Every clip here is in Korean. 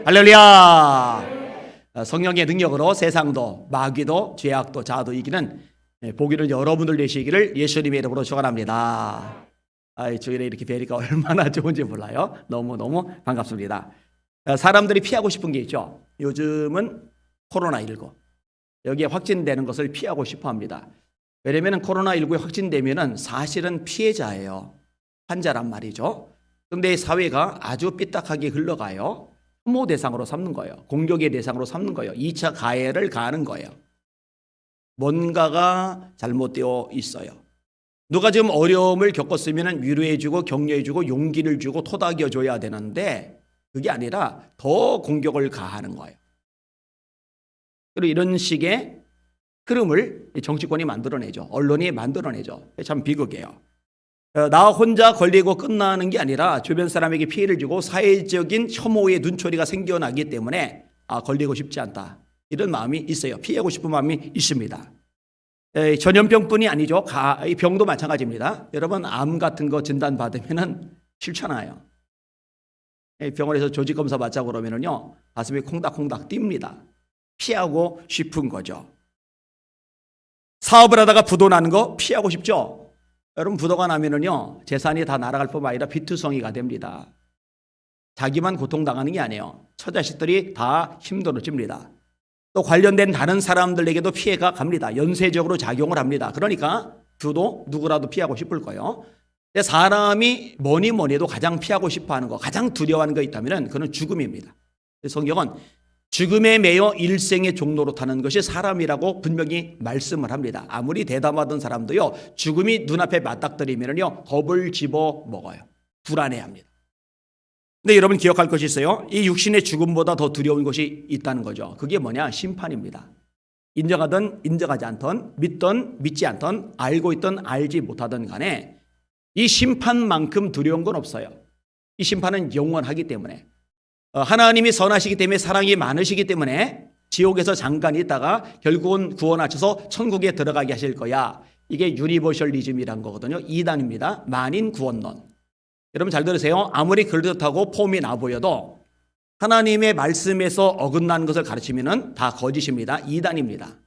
할렐루야. 성령의 능력으로 세상도 마귀도 죄악도 자아도 이기는 보기를 여러분들 되시기를 예수님의 이름으로 축원합니다. 주일에 이렇게 뵈니까 얼마나 좋은지 몰라요. 너무너무 반갑습니다. 사람들이 피하고 싶은 게 있죠. 요즘은 코로나19 여기에 확진되는 것을 피하고 싶어 합니다. 왜냐하면 코로나19에 확진되면 사실은 피해자예요. 환자란 말이죠. 그런데 사회가 아주 삐딱하게 흘러가요. 혐오 대상으로 삼는 거예요. 공격의 대상으로 삼는 거예요. 2차 가해를 가하는 거예요. 뭔가가 잘못되어 있어요. 누가 지금 어려움을 겪었으면 위로해주고 격려해주고 용기를 주고 토닥여줘야 되는데 그게 아니라 더 공격을 가하는 거예요. 그리고 이런 식의 흐름을 정치권이 만들어내죠. 언론이 만들어내죠. 참 비극이에요. 나 혼자 걸리고 끝나는 게 아니라 주변 사람에게 피해를 주고 사회적인 혐오의 눈초리가 생겨나기 때문에 걸리고 싶지 않다. 이런 마음이 있어요. 피하고 싶은 마음이 있습니다. 전염병뿐이 아니죠. 병도 마찬가지입니다. 여러분 암 같은 거 진단받으면 싫잖아요. 병원에서 조직검사 받자고 그러면요 가슴이 콩닥콩닥 뜁니다. 피하고 싶은 거죠. 사업을 하다가 부도 나는 거 피하고 싶죠. 여러분 부도가 나면은요 재산이 다 날아갈 뿐만 아니라 비투성이가 됩니다. 자기만 고통당하는 게 아니에요. 처자식들이 다 힘들어집니다. 또 관련된 다른 사람들에게도 피해가 갑니다. 연쇄적으로 작용을 합니다. 그러니까 부도 누구라도 피하고 싶을 거예요. 근데 사람이 뭐니 해도 가장 피하고 싶어하는 거, 가장 두려워하는 거 있다면 그건 죽음입니다. 성경은 죽음에 매여 일생의 종로로 타는 것이 사람이라고 분명히 말씀을 합니다. 아무리 대담하던 사람도요 죽음이 눈앞에 맞닥뜨리면요 겁을 집어 먹어요. 불안해합니다. 근데 여러분 기억할 것이 있어요. 이 육신의 죽음보다 더 두려운 것이 있다는 거죠. 그게 뭐냐? 심판입니다. 인정하든 인정하지 않든 믿든 믿지 않든 알고 있든 알지 못하든 간에 이 심판만큼 두려운 건 없어요. 이 심판은 영원하기 때문에 하나님이 선하시기 때문에 사랑이 많으시기 때문에 지옥에서 잠깐 있다가 결국은 구원하셔서 천국에 들어가게 하실 거야. 이게 유니버셜리즘이란 거거든요. 이단입니다. 만인 구원론. 여러분 잘 들으세요. 아무리 그럴듯하고 폼이 나 보여도 하나님의 말씀에서 어긋난 것을 가르치면 다 거짓입니다. 이단입니다.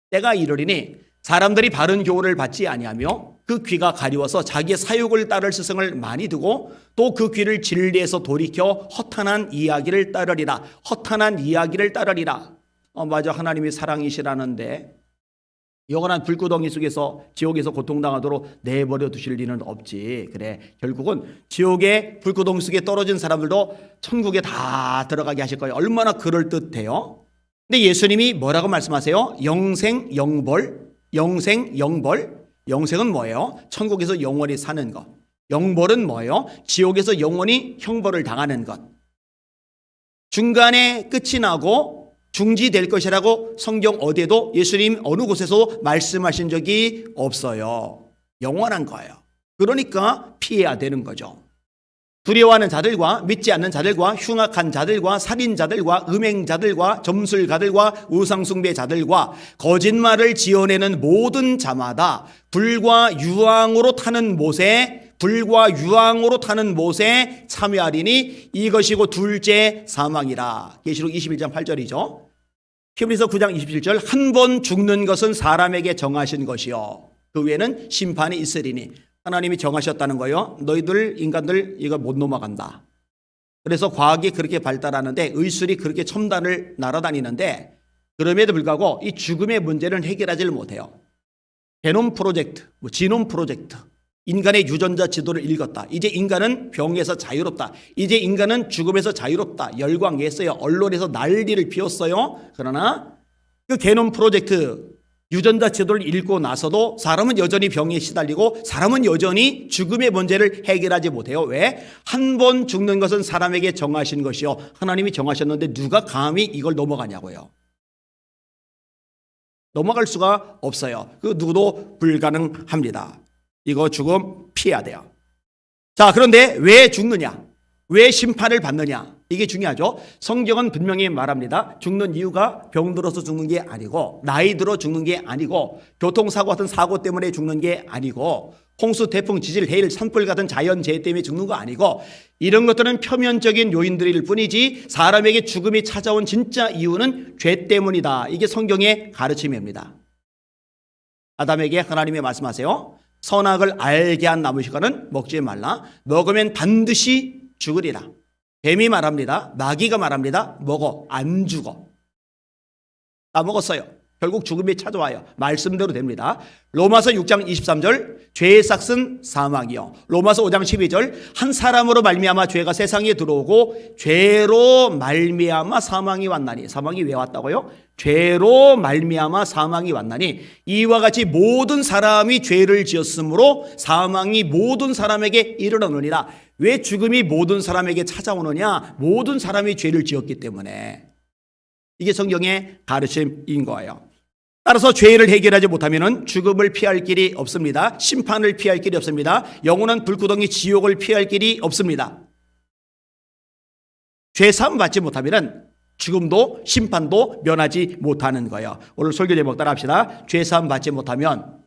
때가 이르리니 사람들이 바른 교훈을 받지 아니하며 그 귀가 가리워서 자기의 사욕을 따를 스승을 많이 두고 또 그 귀를 진리에서 돌이켜 허탄한 이야기를 따르리라. 허탄한 이야기를 따르리라. 맞아, 하나님이 사랑이시라는데 영원한 불구덩이 속에서 지옥에서 고통당하도록 내버려 두실 리는 없지. 그래, 결국은 지옥의 불구덩이 속에 떨어진 사람들도 천국에 다 들어가게 하실 거예요. 얼마나 그럴듯해요. 근데 예수님이 뭐라고 말씀하세요? 영생 영벌, 영생 영벌. 영생은 뭐예요? 천국에서 영원히 사는 것. 영벌은 뭐예요? 지옥에서 영원히 형벌을 당하는 것. 중간에 끝이 나고 중지될 것이라고 성경 어디에도 예수님 어느 곳에서 말씀하신 적이 없어요. 영원한 거예요. 그러니까 피해야 되는 거죠. 두려워하는 자들과 믿지 않는 자들과 흉악한 자들과 살인자들과 음행자들과 점술가들과 우상숭배자들과 거짓말을 지어내는 모든 자마다 불과 유황으로 타는 못에 참여하리니 이것이고 둘째 사망이라. 계시록 21장 8절이죠. 히브리서 9장 27절 한 번 죽는 것은 사람에게 정하신 것이요 그 외에는 심판이 있으리니. 하나님이 정하셨다는 거예요. 너희들 인간들 이거 못 넘어간다. 그래서 과학이 그렇게 발달하는데 의술이 그렇게 첨단을 날아다니는데 그럼에도 불구하고 이 죽음의 문제는 해결하지를 못해요. 게놈 프로젝트, 지놈 프로젝트. 인간의 유전자 지도를 읽었다. 이제 인간은 병에서 자유롭다. 이제 인간은 죽음에서 자유롭다. 열광했어요. 언론에서 난리를 피웠어요. 그러나 그 게놈 프로젝트 유전자 지도를 읽고 나서도 사람은 여전히 병에 시달리고 사람은 여전히 죽음의 문제를 해결하지 못해요. 왜? 한 번 죽는 것은 사람에게 정하신 것이요 하나님이 정하셨는데 누가 감히 이걸 넘어가냐고요. 넘어갈 수가 없어요. 그 누구도 불가능합니다. 이거 죽음 피해야 돼요. 자, 그런데 왜 죽느냐? 왜 심판을 받느냐? 이게 중요하죠. 성경은 분명히 말합니다. 죽는 이유가 병 들어서 죽는 게 아니고, 나이 들어 죽는 게 아니고, 교통사고 같은 사고 때문에 죽는 게 아니고, 홍수, 태풍, 지질, 해일, 산불 같은 자연재해 때문에 죽는 거 아니고, 이런 것들은 표면적인 요인들일 뿐이지 사람에게 죽음이 찾아온 진짜 이유는 죄 때문이다. 이게 성경의 가르침입니다. 아담에게 하나님이 말씀하세요. 선악을 알게 한 나무 시과는 먹지 말라. 먹으면 반드시 죽으리라. 뱀이 말합니다. 마귀가 말합니다. 먹어. 안 죽어. 다 먹었어요. 결국 죽음이 찾아와요. 말씀대로 됩니다. 로마서 6장 23절 죄의 삭은 사망이요. 로마서 5장 12절 한 사람으로 말미암아 죄가 세상에 들어오고 죄로 말미암아 사망이 왔나니. 사망이 왜 왔다고요? 죄로 말미암아 사망이 왔나니 이와 같이 모든 사람이 죄를 지었으므로 사망이 모든 사람에게 이르렀느니라. 왜 죽음이 모든 사람에게 찾아오느냐? 모든 사람이 죄를 지었기 때문에. 이게 성경의 가르침인 거예요. 따라서 죄를 해결하지 못하면 죽음을 피할 길이 없습니다. 심판을 피할 길이 없습니다. 영원한 불구덩이 지옥을 피할 길이 없습니다. 죄 사함 받지 못하면 죽음도 심판도 면하지 못하는 거예요. 오늘 설교 제목 따라 합시다. 죄 사함 받지 못하면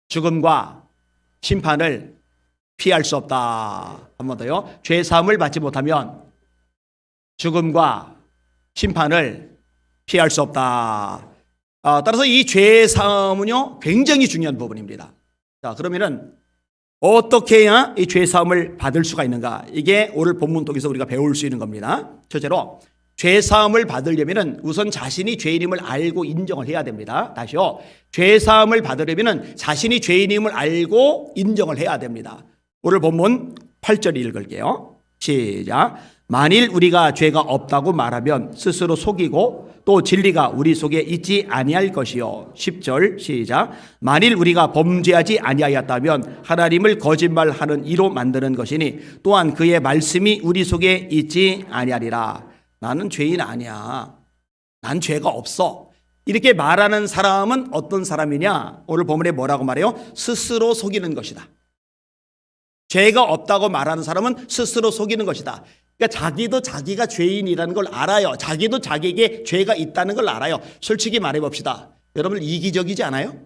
죽음과 심판을 피할 수 없다. 한 번 더요. 죄 사함을 받지 못하면 죽음과 심판을 피할 수 없다. 따라서 이 죄 사함은요 굉장히 중요한 부분입니다. 자, 그러면은 어떻게 해야 이 죄 사함을 받을 수가 있는가? 이게 오늘 본문 통해서 우리가 배울 수 있는 겁니다. 첫째로 죄 사함을 받으려면은 우선 자신이 죄인임을 알고 인정을 해야 됩니다. 다시요. 죄 사함을 받으려면은 자신이 죄인임을 알고 인정을 해야 됩니다. 오늘 본문 8절 읽을게요. 시작. 만일 우리가 죄가 없다고 말하면 스스로 속이고 또 진리가 우리 속에 있지 아니할 것이요. 10절 시작. 만일 우리가 범죄하지 아니하였다면 하나님을 거짓말하는 이로 만드는 것이니 또한 그의 말씀이 우리 속에 있지 아니하리라. 나는 죄인 아니야. 난 죄가 없어. 이렇게 말하는 사람은 어떤 사람이냐? 오늘 본문에 뭐라고 말해요? 스스로 속이는 것이다. 죄가 없다고 말하는 사람은 스스로 속이는 것이다. 그러니까 자기도 자기가 죄인이라는 걸 알아요. 자기도 자기에게 죄가 있다는 걸 알아요. 솔직히 말해봅시다. 여러분 이기적이지 않아요?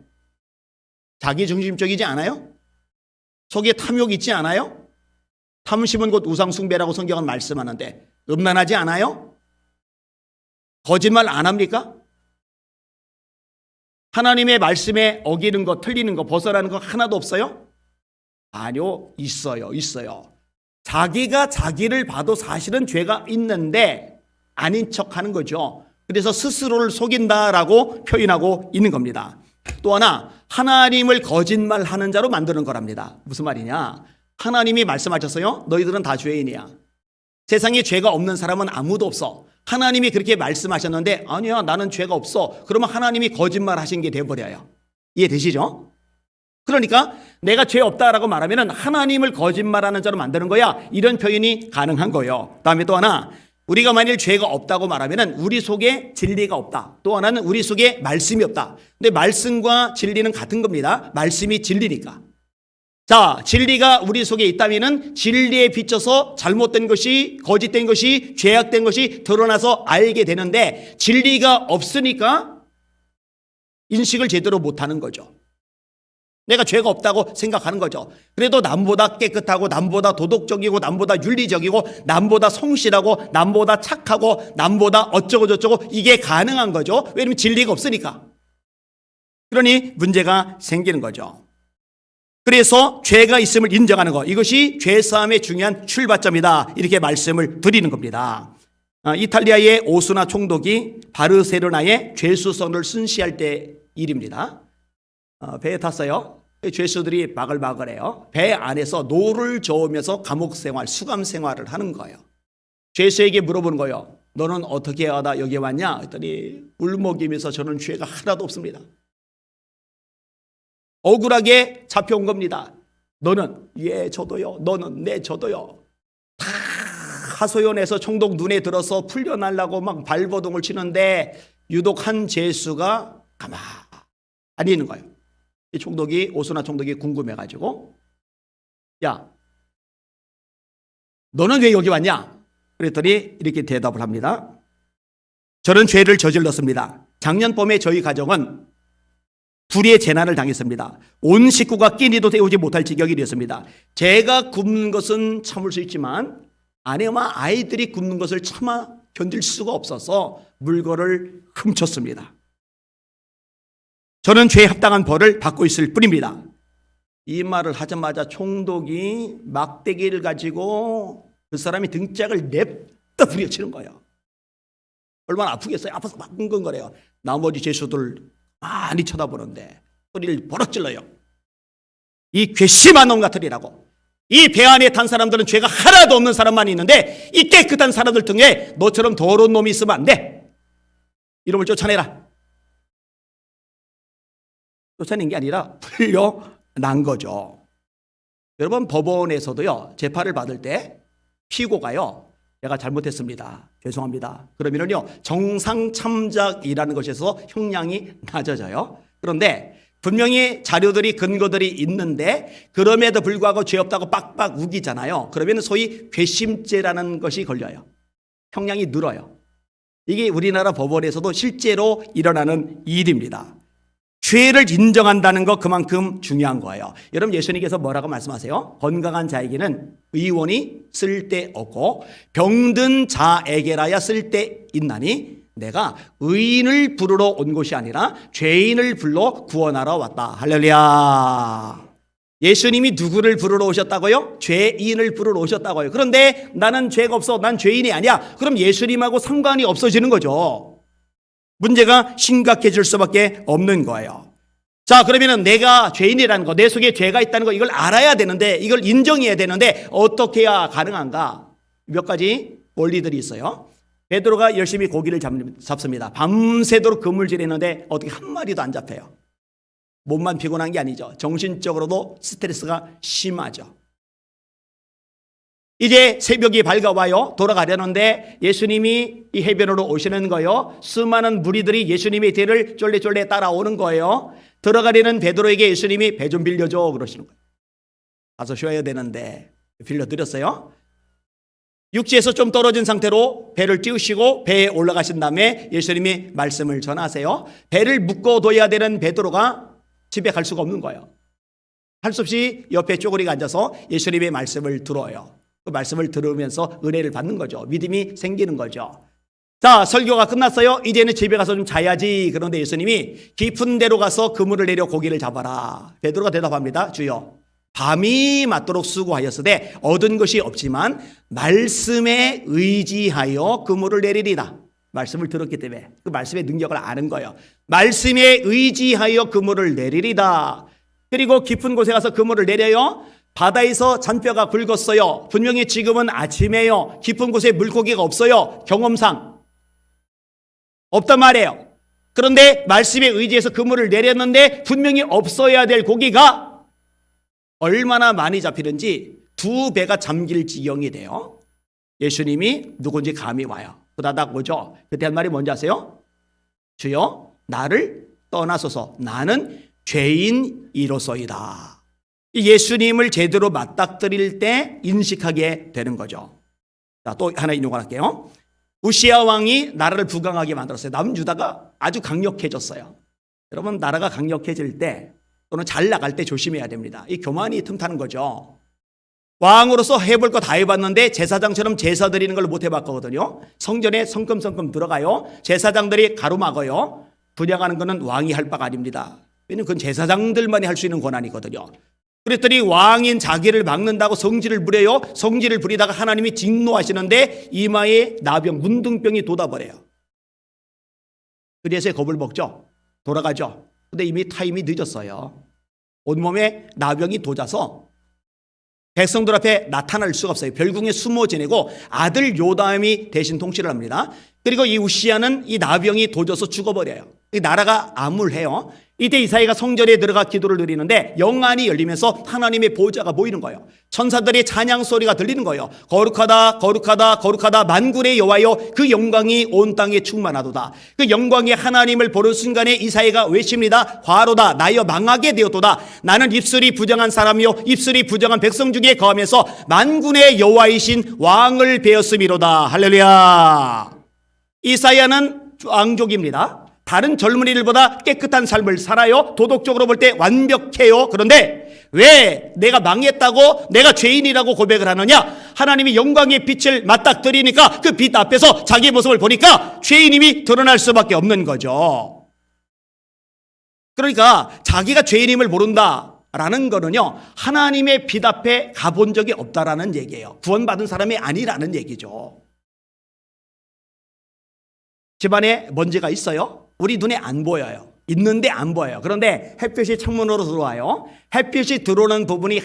자기중심적이지 않아요? 속에 탐욕 있지 않아요? 탐심은 곧 우상숭배라고 성경은 말씀하는데 음란하지 않아요? 거짓말 안 합니까? 하나님의 말씀에 어기는 거, 틀리는 거, 벗어나는 거 하나도 없어요? 아니요, 있어요. 자기가 자기를 봐도 사실은 죄가 있는데 아닌 척하는 거죠. 그래서 스스로를 속인다라고 표현하고 있는 겁니다. 또 하나, 하나님을 거짓말하는 자로 만드는 거랍니다. 무슨 말이냐? 하나님이 말씀하셨어요. 너희들은 다 죄인이야. 세상에 죄가 없는 사람은 아무도 없어. 하나님이 그렇게 말씀하셨는데 아니야, 나는 죄가 없어. 그러면 하나님이 거짓말하신 게 되어버려요. 이해되시죠? 그러니까 내가 죄 없다라고 말하면 하나님을 거짓말하는 자로 만드는 거야. 이런 표현이 가능한 거예요. 다음에 또 하나, 우리가 만일 죄가 없다고 말하면 우리 속에 진리가 없다. 또 하나는 우리 속에 말씀이 없다. 근데 말씀과 진리는 같은 겁니다. 말씀이 진리니까. 자, 진리가 우리 속에 있다면 진리에 비춰서 잘못된 것이, 거짓된 것이, 죄악된 것이 드러나서 알게 되는데 진리가 없으니까 인식을 제대로 못하는 거죠. 내가 죄가 없다고 생각하는 거죠. 그래도 남보다 깨끗하고 남보다 도덕적이고 남보다 윤리적이고 남보다 성실하고 남보다 착하고 남보다 어쩌고 저쩌고 이게 가능한 거죠. 왜냐하면 진리가 없으니까. 그러니 문제가 생기는 거죠. 그래서 죄가 있음을 인정하는 것, 이것이 죄사함의 중요한 출발점이다. 이렇게 말씀을 드리는 겁니다. 이탈리아의 오수나 총독이 바르세로나의 죄수선을 순시할 때 일입니다. 배에 탔어요. 죄수들이 바글바글해요. 배 안에서 노를 저으면서 감옥 생활, 수감 생활을 하는 거예요. 죄수에게 물어보는 거예요. 너는 어떻게 하다 여기 왔냐? 했더니 울먹이면서 저는 죄가 하나도 없습니다. 억울하게 잡혀온 겁니다. 너는? 예, 저도요. 너는? 네, 저도요. 다 하소연해서 총독 눈에 들어서 풀려나려고 막 발버둥을 치는데 유독 한 죄수가 가만히 있는 거예요. 이 총독이, 오수나 총독이 궁금해가지고, 야, 너는 왜 여기 왔냐? 그랬더니 이렇게 대답을 합니다. 저는 죄를 저질렀습니다. 작년 봄에 저희 가정은 불의의 재난을 당했습니다. 온 식구가 끼니도 때우지 못할 지경이 되었습니다. 제가 굶는 것은 참을 수 있지만 아내와 아이들이 굶는 것을 참아 견딜 수가 없어서 물건을 훔쳤습니다. 저는 죄에 합당한 벌을 받고 있을 뿐입니다. 이 말을 하자마자 총독이 막대기를 가지고 그 사람이 등짝을 냅다 부려치는 거예요. 얼마나 아프겠어요? 아파서 막 끙끙거려요. 나머지 죄수들 많이 쳐다보는데 소리를 버럭 질러요. 이 괘씸한 놈 같으리라고. 이 배 안에 탄 사람들은 죄가 하나도 없는 사람만 있는데 이 깨끗한 사람들 등에 너처럼 더러운 놈이 있으면 안 돼. 이놈을 쫓아내라. 쫓아낸 게 아니라 풀려난 거죠. 여러분, 법원에서도요, 재판을 받을 때 피고가요, 내가 잘못했습니다, 죄송합니다, 그러면은요 정상 참작이라는 것에서 형량이 낮아져요. 그런데 분명히 자료들이 근거들이 있는데 그럼에도 불구하고 죄 없다고 빡빡 우기잖아요. 그러면 소위 괘씸죄라는 것이 걸려요. 형량이 늘어요. 이게 우리나라 법원에서도 실제로 일어나는 일입니다. 죄를 인정한다는 거 그만큼 중요한 거예요. 여러분, 예수님께서 뭐라고 말씀하세요? 건강한 자에게는 의원이 쓸데없고 병든 자에게라야 쓸데있나니 내가 의인을 부르러 온 것이 아니라 죄인을 불러 구원하러 왔다. 할렐루야. 예수님이 누구를 부르러 오셨다고요? 죄인을 부르러 오셨다고요. 그런데 나는 죄가 없어, 난 죄인이 아니야. 그럼 예수님하고 상관이 없어지는 거죠. 문제가 심각해질 수밖에 없는 거예요. 자, 그러면은 내가 죄인이라는 거, 내 속에 죄가 있다는 거, 이걸 알아야 되는데, 이걸 인정해야 되는데 어떻게 해야 가능한가? 몇 가지 원리들이 있어요. 베드로가 열심히 고기를 잡습니다. 밤새도록 그물질했는데 어떻게 한 마리도 안 잡혀요. 몸만 피곤한 게 아니죠. 정신적으로도 스트레스가 심하죠. 이제 새벽이 밝아와요. 돌아가려는데 예수님이 이 해변으로 오시는 거예요. 수많은 무리들이 예수님의 뒤를 쫄래쫄래 따라오는 거예요. 들어가려는 베드로에게 예수님이 배 좀 빌려줘 그러시는 거예요. 가서 쉬어야 되는데 빌려드렸어요. 육지에서 좀 떨어진 상태로 배를 띄우시고 배에 올라가신 다음에 예수님이 말씀을 전하세요. 배를 묶어둬야 되는 베드로가 집에 갈 수가 없는 거예요. 할 수 없이 옆에 쪼그리고 앉아서 예수님의 말씀을 들어요. 그 말씀을 들으면서 은혜를 받는 거죠. 믿음이 생기는 거죠. 자, 설교가 끝났어요. 이제는 집에 가서 좀 자야지. 그런데 예수님이 깊은 데로 가서 그물을 내려 고기를 잡아라. 베드로가 대답합니다. 주여, 밤이 맞도록 수고하였으되 얻은 것이 없지만 말씀에 의지하여 그물을 내리리다. 말씀을 들었기 때문에 그 말씀의 능력을 아는 거예요. 말씀에 의지하여 그물을 내리리다. 그리고 깊은 곳에 가서 그물을 내려요. 바다에서 잔뼈가 굵었어요. 분명히 지금은 아침이에요. 깊은 곳에 물고기가 없어요. 경험상 없단 말이에요. 그런데 말씀에 의지해서 그물을 내렸는데 분명히 없어야 될 고기가 얼마나 많이 잡히는지 2배가 잠길 지경이 돼요. 예수님이 누군지 감이 와요. 그러다 오죠. 그때 한 말이 뭔지 아세요? 주여, 나를 떠나소서, 나는 죄인이로소이다. 예수님을 제대로 맞닥뜨릴 때 인식하게 되는 거죠. 자, 또 하나 인용할게요. 우시야 왕이 나라를 부강하게 만들었어요. 남유다가 아주 강력해졌어요. 여러분, 나라가 강력해질 때 또는 잘 나갈 때 조심해야 됩니다. 이 교만이 틈타는 거죠. 왕으로서 해볼 거 다 해봤는데 제사장처럼 제사 드리는 걸 못 해봤거든요. 성전에 성큼성큼 들어가요. 제사장들이 가로막아요. 분양하는 거는 왕이 할 바가 아닙니다. 왜냐하면 그건 제사장들만이 할 수 있는 권한이거든요. 그랬더니 왕인 자기를 막는다고 성질을 부려요. 성질을 부리다가 하나님이 진노하시는데 이마에 나병, 문둥병이 돋아버려요. 그래서 겁을 먹죠. 돌아가죠. 근데 이미 타임이 늦었어요. 온몸에 나병이 돋아서 백성들 앞에 나타날 수가 없어요. 별궁에 숨어 지내고 아들 요담이 대신 통치를 합니다. 그리고 이 우시야는 이 나병이 도져서 죽어버려요. 이 나라가 암울해요. 이때 이사야가 성전에 들어가 기도를 드리는데 영안이 열리면서 하나님의 보좌가 보이는 거예요. 천사들의 찬양 소리가 들리는 거예요. 거룩하다 거룩하다 거룩하다 만군의 여호와여, 그 영광이 온 땅에 충만하도다. 그 영광의 하나님을 보는 순간에 이사야가 외칩니다. 과로다 나여 망하게 되었도다. 나는 입술이 부정한 사람이요 입술이 부정한 백성 중에 거하면서 만군의 여호와이신 왕을 베었음이로다. 할렐루야. 이사야는 왕족입니다. 다른 젊은이들보다 깨끗한 삶을 살아요. 도덕적으로 볼 때 완벽해요. 그런데 왜 내가 망했다고, 내가 죄인이라고 고백을 하느냐? 하나님이 영광의 빛을 맞닥뜨리니까 그 빛 앞에서 자기 모습을 보니까 죄인임이 드러날 수밖에 없는 거죠. 그러니까 자기가 죄인임을 모른다라는 거는요, 하나님의 빛 앞에 가본 적이 없다라는 얘기예요. 구원받은 사람이 아니라는 얘기죠. 집안에 먼지가 있어요? 우리 눈에 안 보여요. 있는데 안 보여요. 그런데 햇빛이 창문으로 들어와요. 햇빛이 들어오는 부분이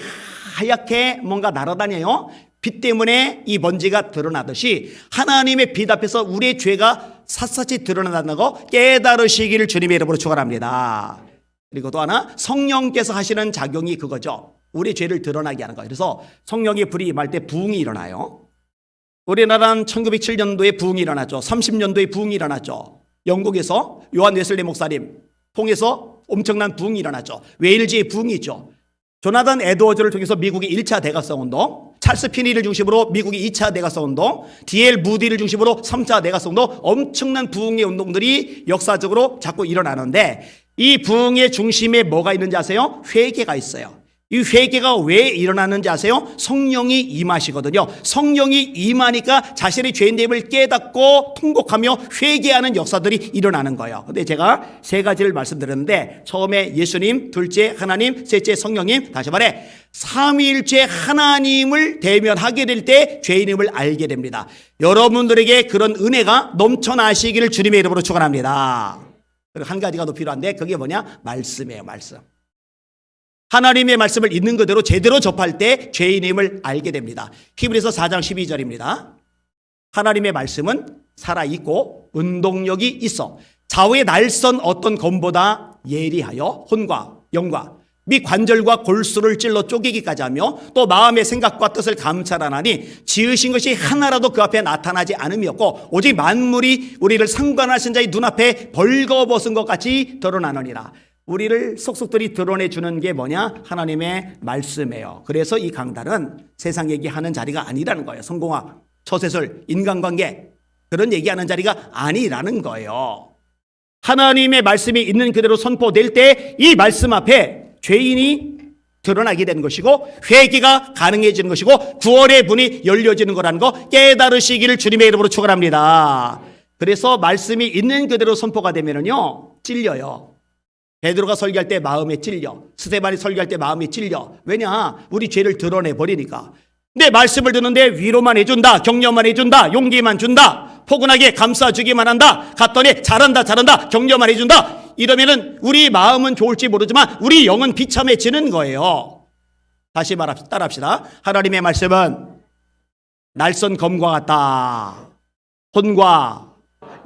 하얗게 뭔가 날아다녀요. 빛 때문에 이 먼지가 드러나듯이 하나님의 빛 앞에서 우리의 죄가 샅샅이 드러난다는 거 깨달으시기를 주님의 이름으로 축원합니다. 그리고 또 하나, 성령께서 하시는 작용이 그거죠. 우리의 죄를 드러나게 하는 거예요. 그래서 성령의 불이 임할 때 부흥이 일어나요. 우리나라는 1907년도에 부흥이 일어났죠. 30년도에 부흥이 일어났죠. 영국에서 요한 웨슬리 목사님 통해서 엄청난 부흥이 일어났죠. 웨일즈의 부흥이 있죠. 조나단 에드워즈를 통해서 미국이 1차 대각성 운동, 찰스 피니를 중심으로 미국이 2차 대각성 운동, D.L. 무디를 중심으로 3차 대각성 운동, 엄청난 부흥의 운동들이 역사적으로 자꾸 일어나는데 이 부흥의 중심에 뭐가 있는지 아세요? 회개가 있어요. 이 회개가 왜 일어나는지 아세요? 성령이 임하시거든요. 성령이 임하니까 자신의 죄인됨을 깨닫고 통곡하며 회개하는 역사들이 일어나는 거예요. 근데 제가 세 가지를 말씀드렸는데, 처음에 예수님, 둘째 하나님, 셋째 성령님, 다시 말해 삼위일체 하나님을 대면하게 될 때 죄인임을 알게 됩니다. 여러분들에게 그런 은혜가 넘쳐나시기를 주님의 이름으로 축원합니다. 그리고 한 가지가 더 필요한데 그게 뭐냐? 말씀이에요. 말씀. 하나님의 말씀을 있는 그대로 제대로 접할 때 죄인임을 알게 됩니다. 히브리서 4장 12절입니다. 하나님의 말씀은 살아있고 운동력이 있어 좌우의 날선 어떤 검보다 예리하여 혼과 영과 및 관절과 골수를 찔러 쪼개기까지 하며 또 마음의 생각과 뜻을 감찰하나니 지으신 것이 하나라도 그 앞에 나타나지 않음이 없고 오직 만물이 우리를 상관하신 자의 눈앞에 벌거벗은 것 같이 드러나느니라. 우리를 속속들이 드러내주는 게 뭐냐? 하나님의 말씀이에요. 그래서 이 강단은 세상 얘기하는 자리가 아니라는 거예요. 성공학, 처세술, 인간관계 그런 얘기하는 자리가 아니라는 거예요. 하나님의 말씀이 있는 그대로 선포될 때 이 말씀 앞에 죄인이 드러나게 되는 것이고 회개가 가능해지는 것이고 구원의 문이 열려지는 거라는 거 깨달으시기를 주님의 이름으로 축원합니다. 그래서 말씀이 있는 그대로 선포가 되면은요 찔려요. 베드로가 설교할 때 마음에 찔려. 스데반이 설교할 때 마음이 찔려. 왜냐? 우리 죄를 드러내버리니까. 내 말씀을 듣는데 위로만 해준다, 격려만 해준다, 용기만 준다, 포근하게 감싸주기만 한다, 갔더니 잘한다 잘한다 격려만 해준다, 이러면은 우리 마음은 좋을지 모르지만 우리 영은 비참해지는 거예요. 다시 따라합시다. 하나님의 말씀은 날선 검과 같다. 혼과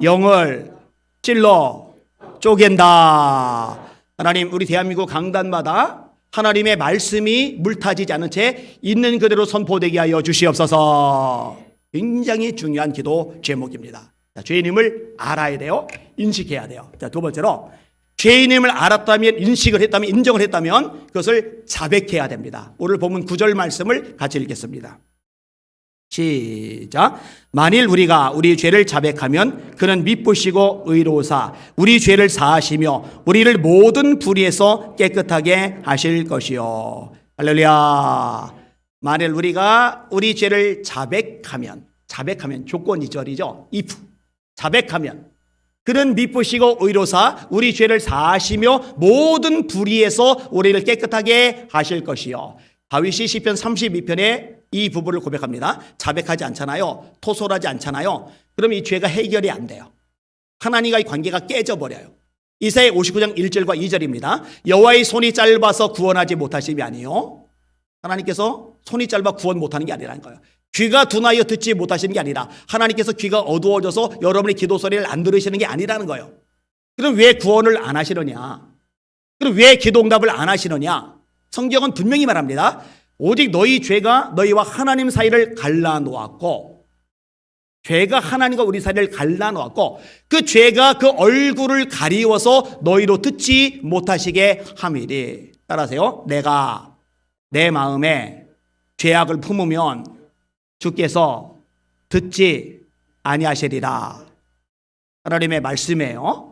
영을 찔러 쪼갠다. 하나님, 우리 대한민국 강단마다 하나님의 말씀이 물타지지 않은 채 있는 그대로 선포되게 하여 주시옵소서. 굉장히 중요한 기도 제목입니다. 자, 죄인임을 알아야 돼요. 인식해야 돼요. 자, 두 번째로 죄인임을 알았다면, 인식을 했다면, 인정을 했다면 그것을 자백해야 됩니다. 오늘 본문 9절 말씀을 같이 읽겠습니다. 시작. 만일 우리가 우리 죄를 자백하면 그는 미쁘시고 의로우사 우리 죄를 사하시며 우리를 모든 불의에서 깨끗하게 하실 것이요. 할렐루야. 만일 우리가 우리 죄를 자백하면 조건 2절이죠. if 자백하면 그는 미쁘시고 의로우사 우리 죄를 사하시며 모든 불의에서 우리를 깨끗하게 하실 것이요. 다윗이 시편 32편에 이 부분을 고백합니다. 자백하지 않잖아요. 토솔하지 않잖아요. 그럼 이 죄가 해결이 안 돼요. 하나님과의 관계가 깨져버려요. 이사야 59장 1절과 2절입니다. 여호와의 손이 짧아서 구원하지 못하심이 아니요. 하나님께서 손이 짧아 구원 못하는 게 아니라는 거예요. 귀가 둔하여 듣지 못하시는 게 아니라 하나님께서 귀가 어두워져서 여러분의 기도 소리를 안 들으시는 게 아니라는 거예요. 그럼 왜 구원을 안 하시느냐? 그럼 왜 기도응답을 안 하시느냐? 성경은 분명히 말합니다. 오직 너희 죄가 너희와 하나님 사이를 갈라놓았고, 죄가 하나님과 우리 사이를 갈라놓았고, 그 죄가 그 얼굴을 가리워서 너희로 듣지 못하시게 함이리. 따라하세요. 내가 내 마음에 죄악을 품으면 주께서 듣지 아니하시리라. 하나님의 말씀이에요.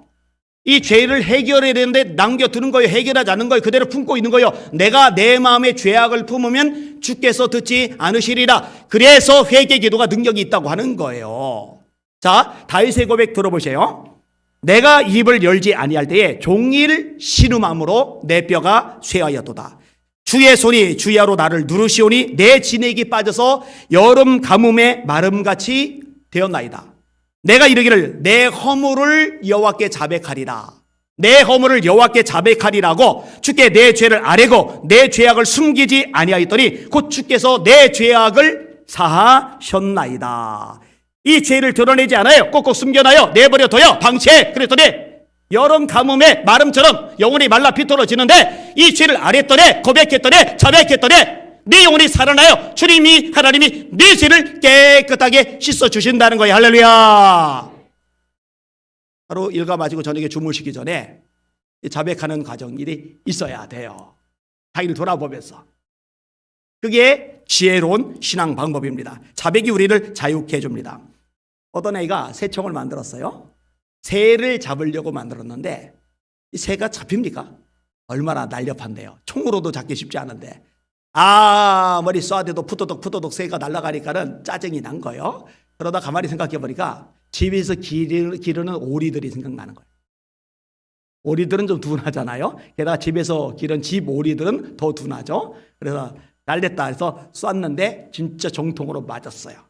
이 죄를 해결해야 되는데 남겨두는 거예요. 해결하지 않는 거예요. 그대로 품고 있는 거예요. 내가 내 마음에 죄악을 품으면 주께서 듣지 않으시리라. 그래서 회개 기도가 능력이 있다고 하는 거예요. 자, 다윗의 고백 들어보세요. 내가 입을 열지 아니할 때에 종일 신음함으로 내 뼈가 쇠하였도다. 주의 손이 주야로 나를 누르시오니 내 진액이 빠져서 여름 가뭄에 마름같이 되었나이다. 내가 이르기를 내 허물을 여호와께 자백하리라. 내 허물을 여호와께 자백하리라고 주께 내 죄를 아뢰고 내 죄악을 숨기지 아니하였더니 곧 주께서 내 죄악을 사하셨나이다. 이 죄를 드러내지 않아요. 꼭꼭 숨겨놔요. 내버려둬요. 방치해. 그랬더니 여름 가뭄에 마름처럼 영혼이 말라 비틀어지는데 이 죄를 아뢰더니 고백했더니 자백했더니 네 영혼이 살아나요. 주님이 하나님이 네 죄를 깨끗하게 씻어주신다는 거예요. 할렐루야. 하루 일과 마치고 저녁에 주무시기 전에 자백하는 과정이 있어야 돼요. 자기를 돌아보면서. 그게 지혜로운 신앙 방법입니다. 자백이 우리를 자유케 해줍니다. 어떤 애가 새총을 만들었어요. 새를 잡으려고 만들었는데 이 새가 잡힙니까? 얼마나 날렵한데요. 총으로도 잡기 쉽지 않은데 아무리 쏴대도 푸드덕 새가 날아가니까는 짜증이 난 거예요. 그러다 가만히 생각해 보니까 집에서 기르는 오리들이 생각나는 거예요. 오리들은 좀 둔하잖아요. 게다가 집에서 기른 집 오리들은 더 둔하죠. 그래서 날렸다 해서 쐈는데 진짜 정통으로 맞았어요.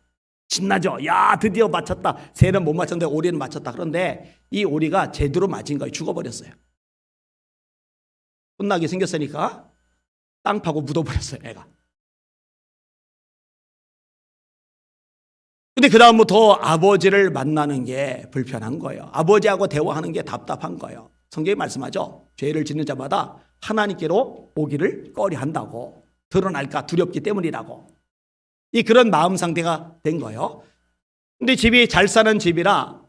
신나죠? 야, 드디어 맞췄다. 새는 못 맞췄는데 오리는 맞췄다. 그런데 이 오리가 제대로 맞은 거예요. 죽어버렸어요. 끝나게 생겼으니까 땅 파고 묻어버렸어요, 애가. 근데 그 다음부터 아버지를 만나는 게 불편한 거예요. 아버지하고 대화하는 게 답답한 거예요. 성경이 말씀하죠. 죄를 짓는 자마다 하나님께로 오기를 꺼려한다고. 드러날까 두렵기 때문이라고. 그런 마음 상태가 된 거예요. 근데 집이 잘 사는 집이라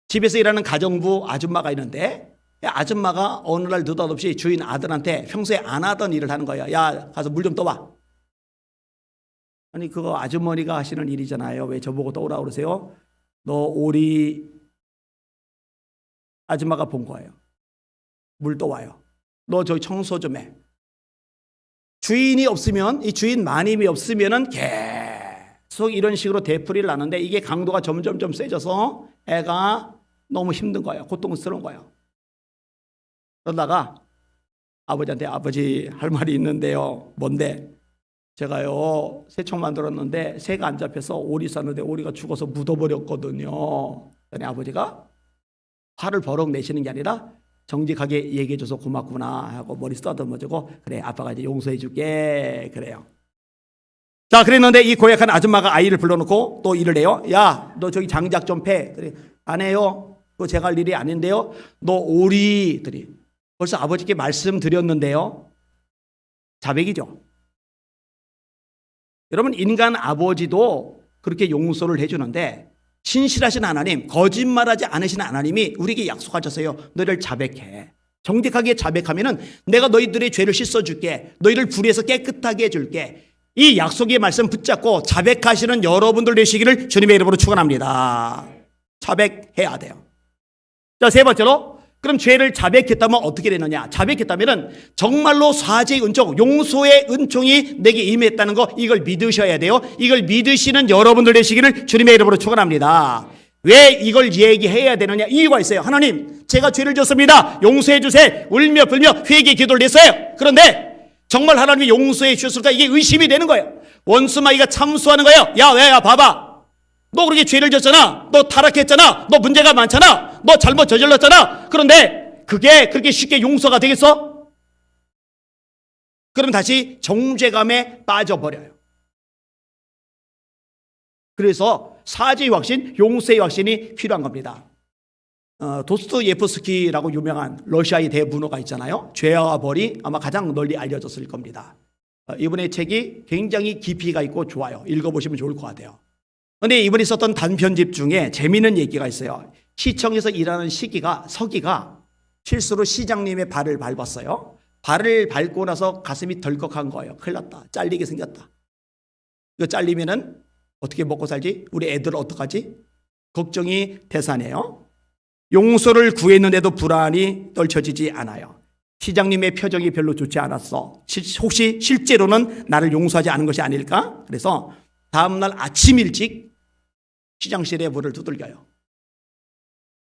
집에서 일하는 가정부 아줌마가 있는데 아줌마가 어느 날 느닷없이 주인 아들한테 평소에 안 하던 일을 하는 거예요. 야, 가서 물 좀 떠와. 아니, 그거 아주머니가 하시는 일이잖아요. 왜 저보고 떠오라 그러세요? 너 오리 아줌마가 본 거예요. 물 떠와요. 너 저기 청소 좀 해. 주인이 없으면, 이 주인 마님이 없으면은 계속 이런 식으로 되풀이를 하는데 이게 강도가 점점 세져서 애가 너무 힘든 거예요. 고통스러운 거예요. 그러다가 아버지한테 아버지 할 말이 있는데요. 뭔데? 제가요 새총 만들었는데 새가 안 잡혀서 오리 쌌는데 오리가 죽어서 묻어버렸거든요. 그러니 아버지가 화를 버럭 내시는 게 아니라 정직하게 얘기해줘서 고맙구나 하고 머리 쓰다듬어주고 그래 아빠가 이제 용서해 줄게 그래요. 자, 그랬는데 이 고약한 아줌마가 아이를 불러놓고 또 일을 해요. 야, 너 저기 장작 좀 패. 그래, 안 해요. 그거 제가 할 일이 아닌데요. 너 오리들이 벌써 아버지께 말씀드렸는데요. 자백이죠. 여러분, 인간 아버지도 그렇게 용서를 해주는데 신실하신 하나님, 거짓말하지 않으신 하나님이 우리에게 약속하셨어요. 너희를 자백해. 정직하게 자백하면은 내가 너희들의 죄를 씻어줄게. 너희를 불의에서 깨끗하게 해줄게. 이 약속의 말씀 붙잡고 자백하시는 여러분들 되시기를 주님의 이름으로 축원합니다. 자백해야 돼요. 자, 세 번째로 그럼 죄를 자백했다면 어떻게 되느냐? 자백했다면 정말로 사죄의 은총, 용서의 은총이 내게 임했다는 거 이걸 믿으셔야 돼요. 이걸 믿으시는 여러분들 되시기를 주님의 이름으로 축원합니다. 왜 이걸 얘기해야 되느냐? 이유가 있어요. 하나님, 제가 죄를 졌습니다. 용서해 주세요. 울며 불며 회개 기도를 했어요. 그런데 정말 하나님이 용서해 주셨을까? 이게 의심이 되는 거예요. 원수마귀가 참수하는 거예요. 야, 봐봐. 너 그렇게 죄를 졌잖아. 너 타락했잖아. 너 문제가 많잖아. 너 잘못 저질렀잖아. 그런데 그게 그렇게 쉽게 용서가 되겠어? 그럼 다시 정죄감에 빠져버려요. 그래서 사죄의 확신, 용서의 확신이 필요한 겁니다. 도스토예프스키라고 유명한 러시아의 대문호가 있잖아요. 죄와 벌이 아마 가장 널리 알려졌을 겁니다. 이분의 책이 굉장히 깊이가 있고 좋아요. 읽어보시면 좋을 것 같아요. 그런데 이분이 썼던 단편집 중에 재미있는 얘기가 있어요. 시청에서 일하는 서기가 실수로 시장님의 발을 밟았어요. 발을 밟고 나서 가슴이 덜컥한 거예요. 큰일 났다. 잘리게 생겼다. 이거 잘리면은 어떻게 먹고 살지? 우리 애들 어떡하지? 걱정이 태산이에요. 용서를 구했는데도 불안이 떨쳐지지 않아요. 시장님의 표정이 별로 좋지 않았어. 혹시 실제로는 나를 용서하지 않은 것이 아닐까? 그래서 다음날 아침 일찍 시장실에 문을 두들겨요.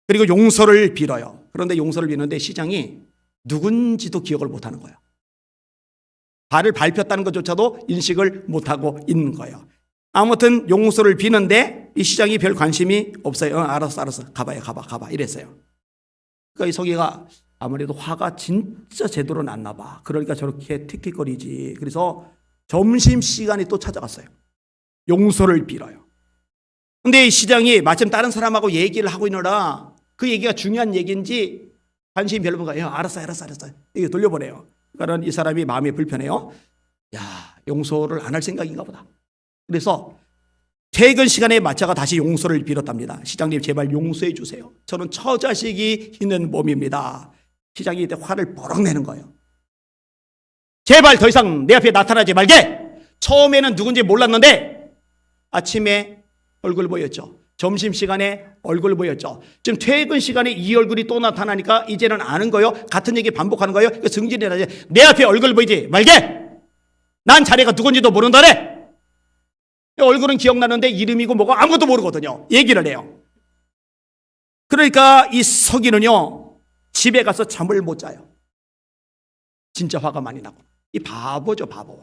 그리고 용서를 빌어요. 그런데 용서를 비는데 시장이 누군지도 기억을 못하는 거예요. 발을 밟혔다는 것조차도 인식을 못하고 있는 거예요. 아무튼 용서를 비는데 이 시장이 별 관심이 없어요. 알았어 가봐 이랬어요. 그러니까 이 서기가 아무래도 화가 진짜 제대로 났나 봐. 그러니까 저렇게 틱틱거리지. 그래서 점심시간에 또 찾아갔어요. 용서를 빌어요. 근데 이 시장이 마침 다른 사람하고 얘기를 하고 있느라 그 얘기가 중요한 얘기인지 관심이 별로 없는 거예요. 알았어. 이게 돌려보내요. 그러니까 이 사람이 마음이 불편해요. 야, 용서를 안 할 생각인가 보다. 그래서 퇴근 시간에 맞춰가 다시 용서를 빌었답니다. 시장님 제발 용서해 주세요. 저는 처자식이 있는 몸입니다. 시장이 이때 화를 버럭 내는 거예요. 제발 더 이상 내 앞에 나타나지 말게. 처음에는 누군지 몰랐는데 아침에 얼굴 보였죠. 점심시간에 얼굴 보였죠. 지금 퇴근 시간에 이 얼굴이 또 나타나니까 이제는 아는 거예요. 같은 얘기 반복하는 거예요. 승진이 나지. 내 앞에 얼굴 보이지 말게. 난 자네가 누군지도 모른다네. 얼굴은 기억나는데 이름이고 뭐고 아무것도 모르거든요. 얘기를 해요. 그러니까 이 서기는요, 집에 가서 잠을 못 자요. 진짜 화가 많이 나고. 이 바보죠, 바보.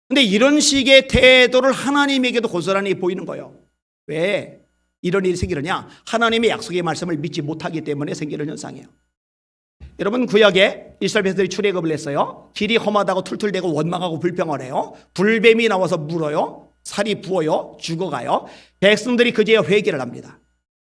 근데 이런 식의 태도를 하나님에게도 고스란히 보이는 거예요. 왜 이런 일이 생기느냐? 하나님의 약속의 말씀을 믿지 못하기 때문에 생기는 현상이에요. 여러분, 구약에 이스라엘 백성들이 출애굽을 했어요. 길이 험하다고 툴툴대고 원망하고 불평을 해요. 불뱀이 나와서 물어요. 살이 부어요. 죽어가요. 백성들이 그제야 회개를 합니다.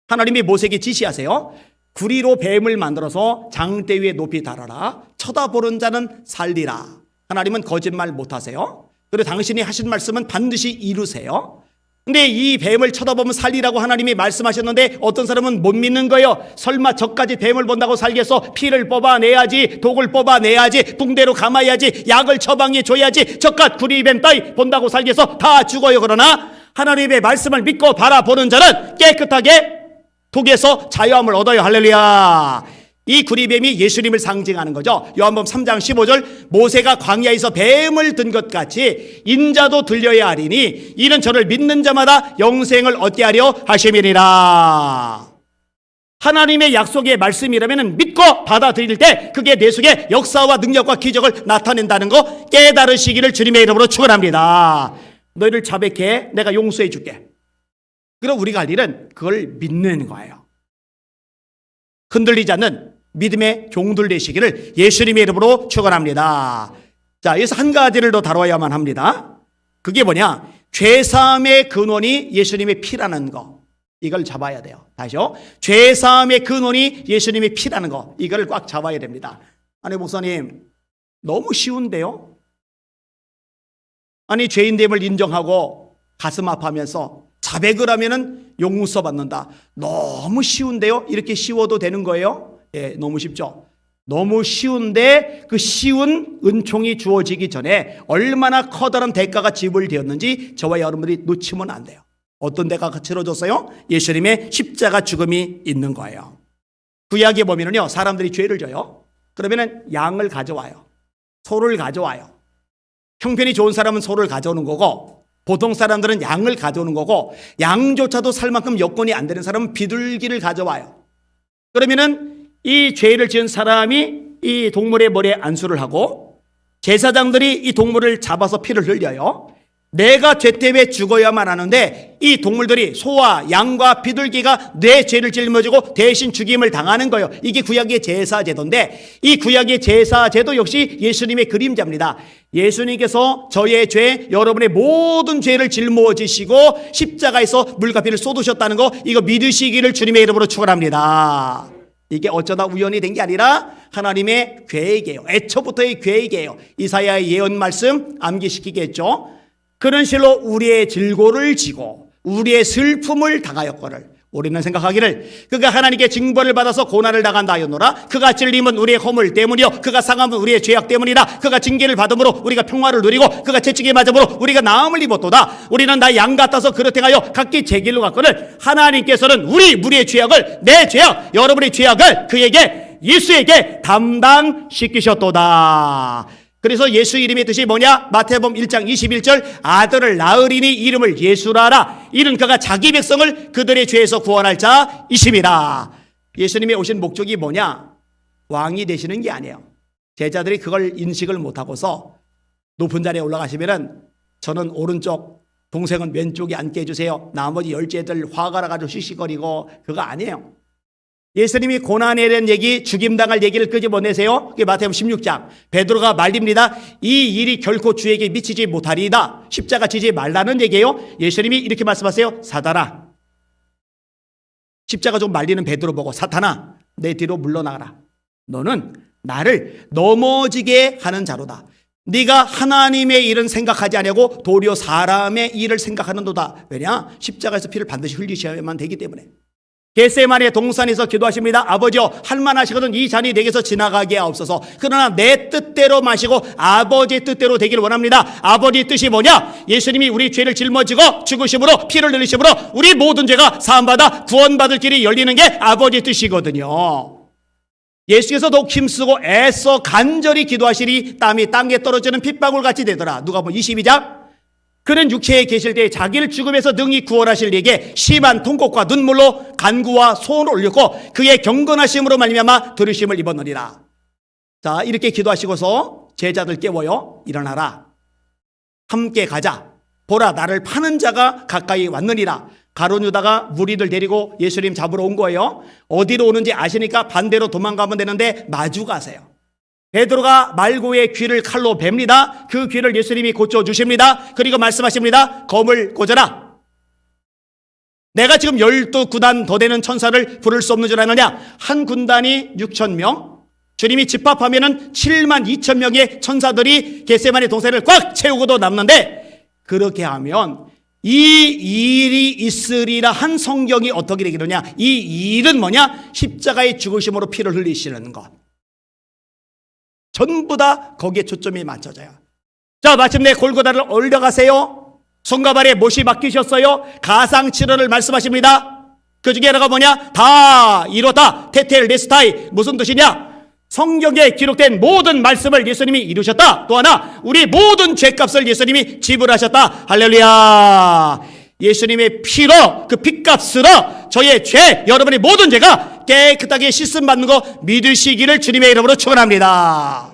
하나님이 모세에게 지시하세요. 구리로 뱀을 만들어서 장대 위에 높이 달아라. 쳐다보는 자는 살리라. 하나님은 거짓말 못하세요. 그리고 당신이 하신 말씀은 반드시 이루세요. 근데 이 뱀을 쳐다보면 살리라고 하나님이 말씀하셨는데 어떤 사람은 못 믿는 거예요. 설마 저까지 뱀을 본다고 살겠어? 피를 뽑아내야지, 독을 뽑아내야지, 붕대로 감아야지, 약을 처방해 줘야지, 저깟 구리뱀 따위 본다고 살겠어? 다 죽어요. 그러나 하나님의 말씀을 믿고 바라보는 자는 깨끗하게 독에서 자유함을 얻어요. 할렐루야. 이 구리뱀이 예수님을 상징하는 거죠. 요한복음 3장 15절, 모세가 광야에서 뱀을 든 것 같이 인자도 들려야 하리니 이는 저를 믿는 자마다 영생을 얻게 하려 하심이니라. 하나님의 약속의 말씀이라면 믿고 받아들일 때 그게 내 속에 역사와 능력과 기적을 나타낸다는 거 깨달으시기를 주님의 이름으로 축원합니다. 너희를 자백해 내가 용서해 줄게. 그럼 우리가 할 일은 그걸 믿는 거예요. 흔들리지 않는 믿음의 종들 되시기를 예수님의 이름으로 축원합니다. 자, 여기서 한 가지를 더 다뤄야만 합니다. 그게 뭐냐? 죄사함의 근원이 예수님의 피라는 거. 이걸 잡아야 돼요. 다시요. 죄사함의 근원이 예수님의 피라는 거. 이걸 꽉 잡아야 됩니다. 아니, 목사님, 너무 쉬운데요? 아니, 죄인됨을 인정하고 가슴 아파하면서 자백을 하면은 용서받는다. 너무 쉬운데요? 이렇게 쉬워도 되는 거예요? 예, 너무 쉽죠. 너무 쉬운데 그 쉬운 은총이 주어지기 전에 얼마나 커다란 대가가 지불되었는지 저와 여러분들이 놓치면 안 돼요. 어떤 대가가 치러졌어요? 예수님의 십자가 죽음이 있는 거예요. 구약에 보면은요, 사람들이 죄를 져요. 그러면은 양을 가져와요. 소를 가져와요. 형편이 좋은 사람은 소를 가져오는 거고, 보통 사람들은 양을 가져오는 거고, 양조차도 살 만큼 여건이 안 되는 사람은 비둘기를 가져와요. 그러면은 이 죄를 지은 사람이 이 동물의 머리에 안수를 하고 제사장들이 이 동물을 잡아서 피를 흘려요. 내가 죄 때문에 죽어야만 하는데 이 동물들이 소와 양과 비둘기가 내 죄를 짊어지고 대신 죽임을 당하는 거예요. 이게 구약의 제사제도인데 이 구약의 제사제도 역시 예수님의 그림자입니다. 예수님께서 저의 죄, 여러분의 모든 죄를 짊어지시고 십자가에서 물과 피를 쏟으셨다는 거, 이거 믿으시기를 주님의 이름으로 축원합니다. 이게 어쩌다 우연히 된 게 아니라 하나님의 계획이에요. 애초부터의 계획이에요. 이사야의 예언 말씀 암기시키겠죠. 그런 실로 우리의 질고를 지고 우리의 슬픔을 당하였거늘 우리는 생각하기를 그가 하나님께 징벌을 받아서 고난을 당한다 하였노라. 그가 찔림은 우리의 허물 때문이요 그가 상함은 우리의 죄악 때문이라. 그가 징계를 받음으로 우리가 평화를 누리고 그가 채찍에 맞음으로 우리가 나음을 입었도다. 우리는 다 양 같아서 그릇 행하여 각기 제 길로 갔거늘 하나님께서는 우리의 죄악을 내 죄악 여러분의 죄악을 그에게 예수에게 담당시키셨도다. 그래서 예수 이름의 뜻이 뭐냐? 마태복음 1장 21절 아들을 낳으리니 이름을 예수라 하라. 이는 그가 자기 백성을 그들의 죄에서 구원할 자이심이라. 예수님이 오신 목적이 뭐냐? 왕이 되시는 게 아니에요. 제자들이 그걸 인식을 못하고서 높은 자리에 올라가시면은 저는 오른쪽 동생은 왼쪽에 앉게 해주세요. 나머지 열째들 화가 나가지고 시시거리고 그거 아니에요. 예수님이 고난에 대한 얘기, 죽임당할 얘기를 끄집어내세요. 그게 마태복음 16장. 베드로가 말립니다. 이 일이 결코 주에게 미치지 못하리이다. 십자가 지지 말라는 얘기예요. 예수님이 이렇게 말씀하세요. 사단아, 십자가 좀 말리는 베드로 보고 사탄아 내 뒤로 물러나가라. 너는 나를 넘어지게 하는 자로다. 네가 하나님의 일은 생각하지 아니하고 도리어 사람의 일을 생각하는도다. 왜냐? 십자가에서 피를 반드시 흘리셔야만 되기 때문에. 겟세마네 동산에서 기도하십니다. 아버지여 할만하시거든 이 잔이 내게서 지나가게 하옵소서. 그러나 내 뜻대로 마시고 아버지의 뜻대로 되기를 원합니다. 아버지의 뜻이 뭐냐? 예수님이 우리 죄를 짊어지고 죽으심으로 피를 흘리심으로 우리 모든 죄가 사함받아 구원받을 길이 열리는 게 아버지의 뜻이거든요. 예수께서 더욱 힘쓰고 애써 간절히 기도하시니 땀이 땅에 떨어지는 핏방울같이 되더라. 누가복음 22장. 그는 육체에 계실 때 자기를 죽음에서 능히 구원하실 이에게 심한 통곡과 눈물로 간구와 소원을 올렸고 그의 경건하심으로 말미암아 들으심을 입었느니라. 자, 이렇게 기도하시고서 제자들 깨워요. 일어나라. 함께 가자. 보라 나를 파는 자가 가까이 왔느니라. 가룟 유다가 무리들 데리고 예수님 잡으러 온 거예요. 어디로 오는지 아시니까 반대로 도망가면 되는데 마주 가세요. 베드로가 말고의 귀를 칼로 뱁니다. 그 귀를 예수님이 고쳐주십니다. 그리고 말씀하십니다. 검을 꽂아라. 내가 지금 12구단 더 되는 천사를 부를 수 없는 줄 아느냐? 한 군단이 6,000명, 주님이 집합하면은 72,000명의 천사들이 겟세마네 동산을 꽉 채우고도 남는데 그렇게 하면 이 일이 있으리라 한 성경이 어떻게 되겠느냐? 이 일은 뭐냐? 십자가의 죽으심으로 피를 흘리시는 것. 전부 다 거기에 초점이 맞춰져요. 자, 마침내 골고다를 올려가세요. 손과 발에 못이 맡기셨어요. 가상치료를 말씀하십니다. 그 중에 하나가 뭐냐? 다 이뤘다. 테텔레스타이. 무슨 뜻이냐? 성경에 기록된 모든 말씀을 예수님이 이루셨다. 또 하나 우리 모든 죄값을 예수님이 지불하셨다. 할렐루야. 예수님의 피로 그 핏값으로 저의 죄 여러분의 모든 죄가 깨끗하게 씻음 받는 거 믿으시기를 주님의 이름으로 축원합니다.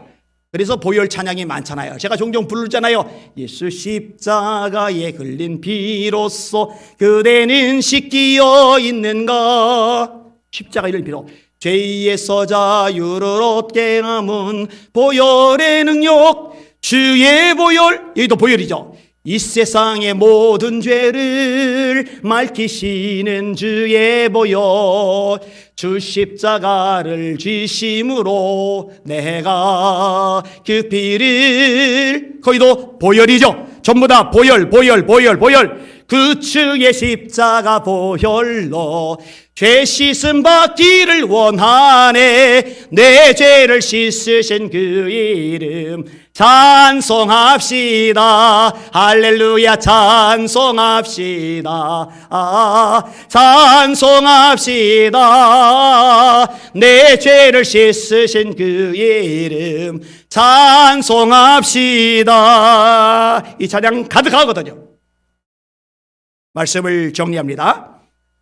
그래서 보혈 찬양이 많잖아요. 제가 종종 부르잖아요. 예수 십자가에 흘린 피로써 그대는 씻기어 있는가. 십자가의 피로 죄에서 자유를 얻게 함은 보혈의 능력 주의 보혈. 여기도 보혈이죠. 이 세상의 모든 죄를 맑히시는 주의 보혈 주 십자가를 지심으로 내가 그 피를 거기도 보혈이죠. 전부 다 보혈 그 주의 십자가 보혈로 죄 씻음 받기를 원하네. 내 죄를 씻으신 그 이름 찬송합시다. 할렐루야. 찬송합시다. 찬송합시다. 내 죄를 씻으신 그 이름 찬송합시다. 이 찬양 가득하거든요. 말씀을 정리합니다.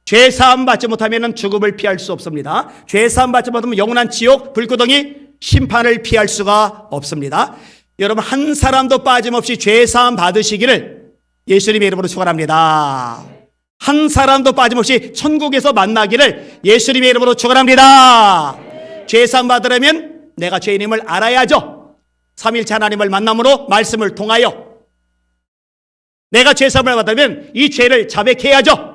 죄 사함 받지 못하면 죽음을 피할 수 없습니다. 죄 사함 받지 못하면 영원한 지옥 불구덩이 심판을 피할 수가 없습니다. 여러분 한 사람도 빠짐없이 죄 사함 받으시기를 예수님의 이름으로 축원합니다. 한 사람도 빠짐없이 천국에서 만나기를 예수님의 이름으로 축원합니다. 죄 사함 받으려면 내가 죄인임을 알아야죠. 삼일체 하나님을 만남으로 말씀을 통하여 내가 죄 사함을 받으면 이 죄를 자백해야죠.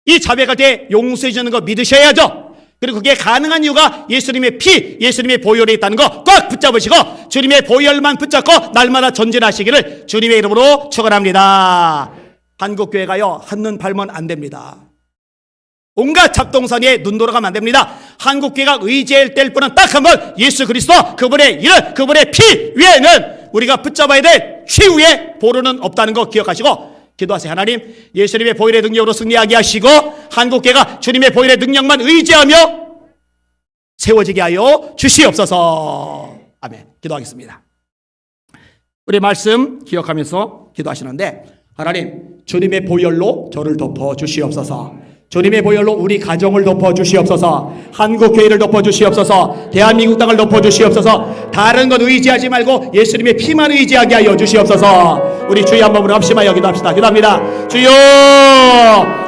이 자백할 때 용서해 주는 거 믿으셔야죠. 그리고 그게 가능한 이유가 예수님의 피, 예수님의 보혈에 있다는 거 꽉 붙잡으시고 주님의 보혈만 붙잡고 날마다 전진하시기를 주님의 이름으로 축원합니다. 한국교회가요, 한눈 팔면 안 됩니다. 온갖 잡동사니에 눈 돌아가면 안 됩니다. 한국교회가 의지할 때 뿐은 딱 한 번 예수 그리스도 그분의 이름, 그분의 피 위에는 우리가 붙잡아야 될 최후의 보루는 없다는 거 기억하시고 기도하세요. 하나님, 예수님의 보혈의 능력으로 승리하게 하시고 한국교회가 주님의 보혈의 능력만 의지하며 세워지게 하여 주시옵소서. 아멘. 기도하겠습니다. 우리 말씀 기억하면서 기도하시는데, 하나님, 주님의 보혈로 저를 덮어 주시옵소서. 주님의 보혈로 우리 가정을 덮어주시옵소서. 한국교회를 덮어주시옵소서. 대한민국 땅을 덮어주시옵소서. 다른 것 의지하지 말고 예수님의 피만 의지하게 하여 주시옵소서. 우리 주여 한번 합심하여 기도합시다. 기도합니다. 주여,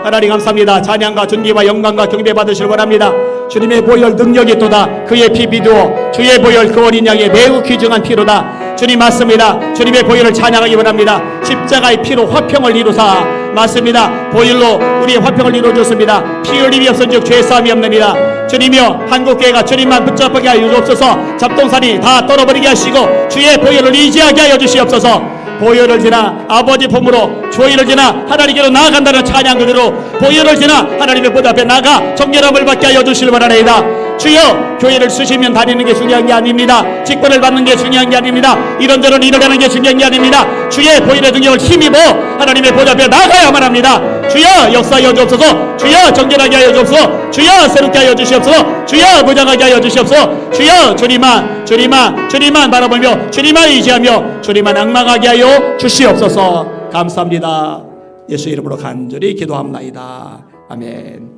하나님 감사합니다. 찬양과 존귀와 영광과 경배 받으시길 원합니다. 주님의 보혈 능력이 있도다. 그의 피 비두어 주의 보혈 그 어린 양의 매우 귀중한 피로다. 주님 맞습니다. 주님의 보혈을 찬양하기 원합니다. 십자가의 피로 화평을 이루사, 맞습니다. 보혈로 우리의 화평을 이루어줬습니다. 피 흘림이 없은즉 죄사함이 없느니라. 주님이여, 한국교회가 주님만 붙잡게 하여 주옵소서. 잡동사니 다 떨어버리게 하시고 주의 보혈을 의지하게 하여 주시옵소서. 보혈을 지나 아버지 품으로 조의를 지나 하나님께로 나아간다는 찬양 그대로 보혈을 지나 하나님의 보좌 앞에 나가 정결함을 받게 하여 주시길 바라나이다. 주여, 교회를 쓰시면 다니는 게 중요한 게 아닙니다. 직분을 받는 게 중요한 게 아닙니다. 이런저런 일을 하는 게 중요한 게 아닙니다. 주의 보혈의 능력을 힘입어 하나님의 보좌 앞에 나가야만 합니다. 주여, 역사하여 주옵소서. 주여, 정결하게 하여 주옵소서. 주여, 새롭게 하여 주시옵소서. 주여, 무장하게 하여 주시옵소서. 주여, 주님만 바라보며 주님만 의지하며 주님만 앙망하게 하여 주시옵소서. 감사합니다. 예수 이름으로 간절히 기도합나이다. 아멘.